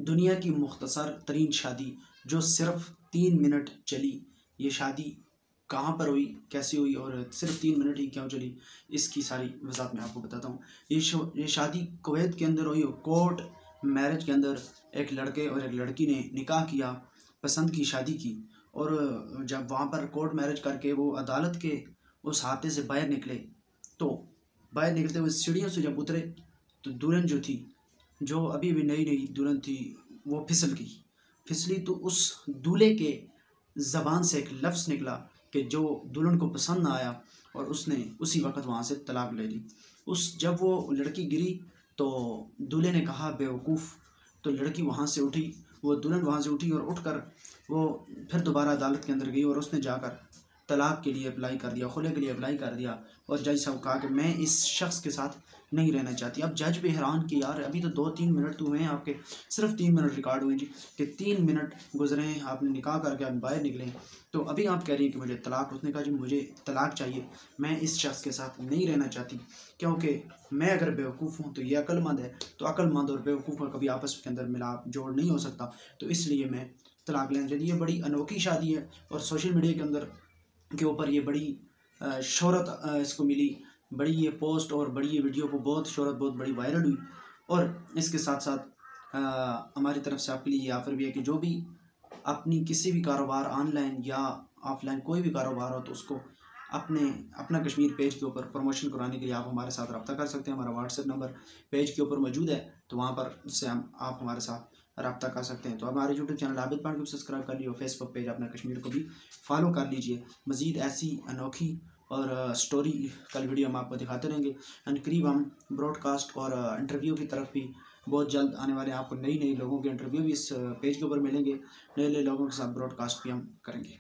दुनिया की मुख्तसर तरीन शादी जो सिर्फ 3 मिनट चली, ये शादी कहाँ पर हुई, कैसे हुई और सिर्फ 3 मिनट ही क्यों चली, इसकी सारी वजाहत मैं आपको बताता हूँ। ये शादी कुवैत के अंदर हुई, कोर्ट मैरिज के अंदर एक लड़के और एक लड़की ने निकाह किया, पसंद की शादी की। और जब वहाँ पर कोर्ट मैरिज करके वो अदालत के उस हाथे से बाहर निकले, तो बाहर निकलते हुए सीढ़ियों से जब उतरे तो दुल्हन जो थी, जो अभी अभी नई नई दुल्हन थी, वो फिसली तो उस दूल्हे के ज़बान से एक लफ्ज़ निकला कि जो दुल्हन को पसंद ना आया, और उसने उसी वक्त वहाँ से तलाक ले ली। जब वो लड़की गिरी तो दूल्हे ने कहा बेवकूफ़, तो लड़की वहाँ से उठी, वो दुल्हन वहाँ से उठी और उठकर वो फिर दोबारा अदालत के अंदर गई और उसने जाकर तलाक के लिए अप्लाई कर दिया, खुले के लिए अप्लाई कर दिया। और जज साहब कहा कि मैं इस शख्स के साथ नहीं रहना चाहती। अब जज भी हैरान कि यार अभी तो 2-3 मिनट तो हुए हैं आपके, सिर्फ 3 मिनट रिकॉर्ड हुए जी, कि 3 मिनट गुजरे हैं, आपने निकाह करके आप बाहर निकले, तो अभी आप कह रही हैं कि मुझे तलाक। उसने कहा जी मुझे तलाक चाहिए, मैं इस शख्स के साथ नहीं रहना चाहती, क्योंकि मैं अगर बेवकूफ़ हूँ तो ये अक्लमंद है, तो अक्लमंद और बेवकूफ़ का कभी आपस के अंदर मिलाप जोड़ नहीं हो सकता, तो इसलिए मैं तलाक लेना चाहती। ये बड़ी अनोखी शादी है और सोशल मीडिया के अंदर के ऊपर ये बड़ी शोहरत इसको मिली, बड़ी ये पोस्ट और बड़ी ये वीडियो को बहुत शोहरत, बहुत बड़ी वायरल हुई। और इसके साथ साथ हमारी तरफ से आपके लिए ये ऑफ़र भी है कि जो भी अपनी किसी भी कारोबार ऑनलाइन या ऑफलाइन कोई भी कारोबार हो, तो उसको अपना कश्मीर पेज के ऊपर प्रमोशन कराने के लिए आप हमारे साथ रब्ता कर सकते हैं। हमारा व्हाट्सएप नंबर पेज के ऊपर मौजूद है, तो वहाँ पर से आप हमारे साथ रब्ता कर सकते हैं। तो हमारे यूट्यूब चैनल आबिद पॉइंट को सब्सक्राइब कर लीजिए और फेसबुक पेज अपना कश्मीर को भी फॉलो कर लीजिए। मज़ीद ऐसी अनोखी और स्टोरी कल वीडियो हम आपको दिखाते रहेंगे। एंड करीब हम ब्रॉडकास्ट और इंटरव्यू की तरफ भी बहुत जल्द आने वाले हैं। आपको नई नई लोगों के इंटरव्यू भी इस पेज के ऊपर मिलेंगे, नए नए लोगों के साथ ब्रॉडकास्ट भी हम करेंगे।